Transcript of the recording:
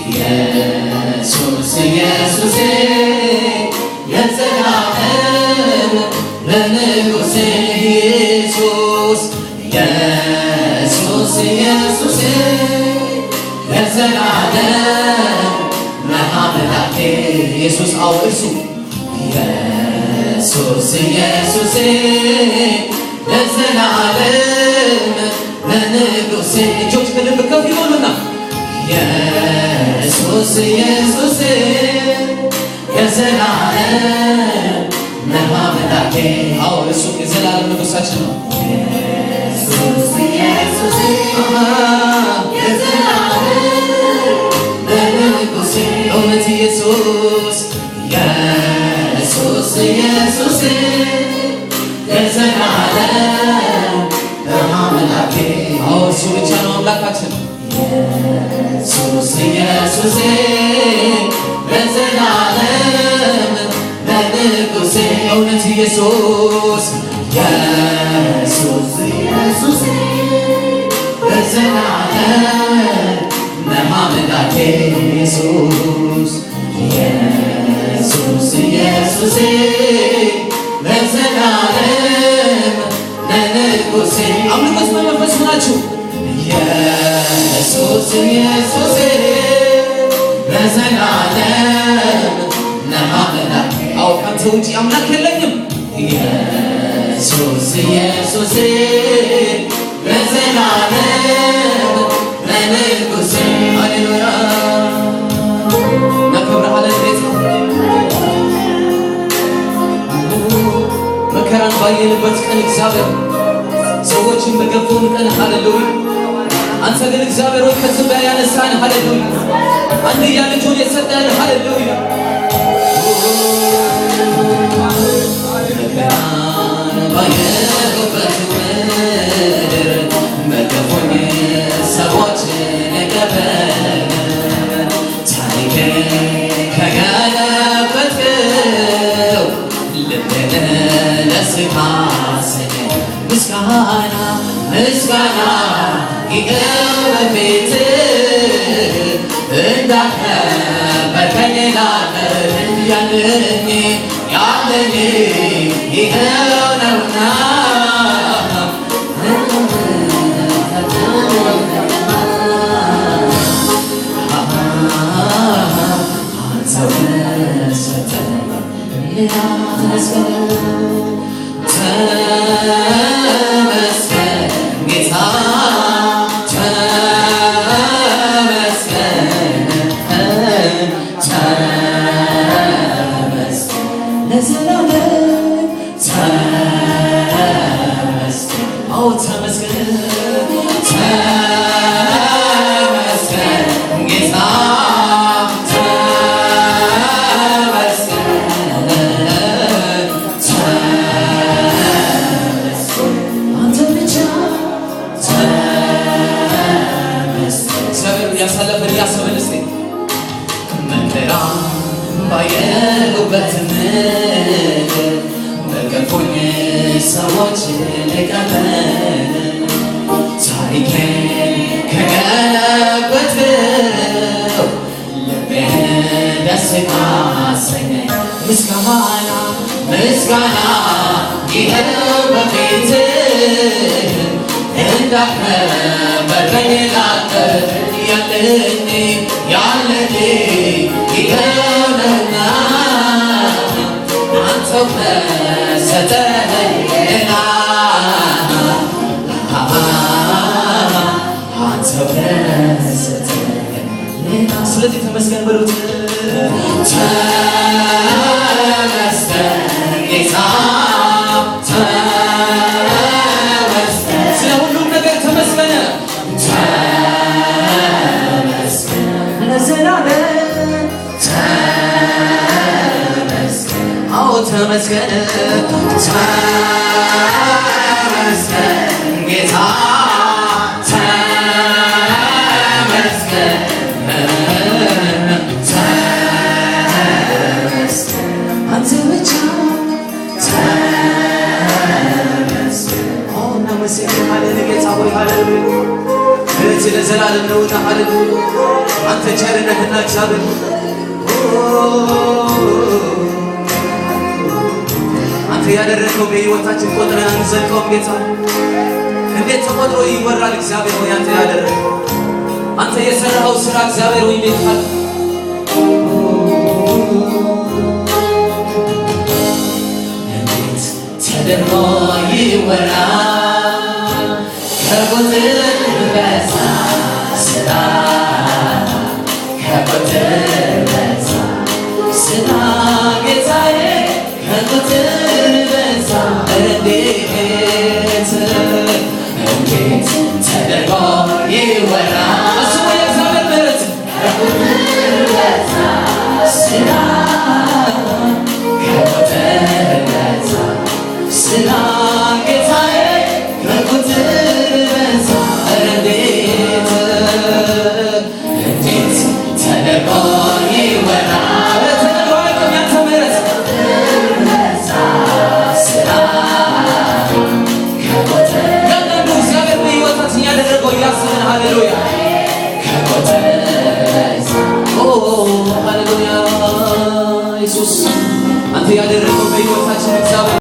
ኢየሱስ ኢየሱስ የዘላለም ለንጉሴ ኢየሱስ ኢየሱስ ኢየሱስ የዘላለም ለአምላኬ ኢየሱስ አውርሱ ኢየሱስ ኢየሱስ የዘላለም ለንጉሴ እጆች ከልብ ከፍ ይበሉና ኢየሱስ ኢየሱስ የዘላለም ለአምላኬ አውርሱ የዘላለም ንጉሳችን ነው ኢየሱስ ኢየሱስ የዘላለም ለንጉሴ እውነት ኢየሱስ ኢየሱስ ኢየሱስ የዘላለም ለአምላኬ እሱ ብቻ ነው አምላካችን ኢየሱስ ኢየሱስ የዘላለም ለንጉሴ እውነት ኢየሱስ ኢየሱስ ኢየሱስ የዘላለም ለአምላኬ ኢየሱስ ኢየሱስ ኢየሱስ ለዘላለም ለንጉሴ አምልኮት በመንፈስ ናችሁ ኢየሱስ ኢየሱስ ለዘላለም ለአምላኬ አዎ ካንተ ውጪ አምላክ የለኝም ኢየሱስ ኢየሱስ ለዘላለም ለንጉሴ ሃሌሉያ እናከብርሃለን ጌታ መከራን ባየንበት ቀን እግዚአብሔር ሰዎችን በገፉን ቀን ሃሌሉያ አንተ ግን እግዚአብሔር ሆይ ከትቢያ ያነሳን ሃሌሉያ አንድያ ልጁን የሰጠን ሃሌሉያ ባየንበት ምድር በገፉኝ ሰዎችን የቀበል ታሪኬ ከገለበጥከው ልቤን ለስካሰኝ ምስጋና ምስጋና ይኸው በፊትህ እንዳከበርከኝ ላቀርብ ያለኝ ይኸው ነውና አንተው ሰጠኝ ተመስገን ጌታ ተመስገን ለዘላለም ተመስገን አዎ ተመስገን ተመስገን ጌታ ባየሁበት ምድር በገፉኝ ሰዎች ልቀበል ታሪኬን ከገለበጥከው ልቤን ደስ ካሰኘኝ ምስጋና ምስጋና ይኸው በፊትህ እንዳከበርከኝ ላቀርብ ያለኝ ይኸው ነውና አንተው ሰጠኸኝና አንተው ሰጠኸኝና ስለዚህ ተመስገን በሉት ተመስገን ጌታ ተመስገን ስለ ሁሉም ነገር ተመስገን ተመስገን ለዘላለም ተመስገን አዎ ተመስገን ተመስገን ጌታ ተመስገን አንተ ብቻ ተመስገን እናመሰግናለን ጌታ ሆይ ሃሌሉያ ለዘላለም ነውና ሃሌሉያ አንተ ቸርነትና እግዚአብሔር አንተ ያደረከው በሕይወታችን ቆጥረን አንዘልቀውም ጌታ እንዴት ተቆጥሮ ይወራል እግዚአብሔር ሆይ አንተ ያደረከው አንተ የሰራኸው ሥራ እግዚአብሔር ሆይ እንዴት ካለ እንዴት ተደርጎ ይወራል ከቁጥር በዛ ሥራ ከቁጥር በዛ ሥራ ጌታዬ ከቁጥር በዛ እንዴት ተደርጎ ይወራል እሱ የእግዚአብሔር ምሕረት ከቁጥር በዛ ሥራ ከቁጥር በዛ ሥራ ጌታዬ ከቁጥር በዛ እንዴት ተደርጎ ይወራል ተደርጎ አይቆም ያንተ ምሕረት ያደረገው ያስብን ሃሌሉያ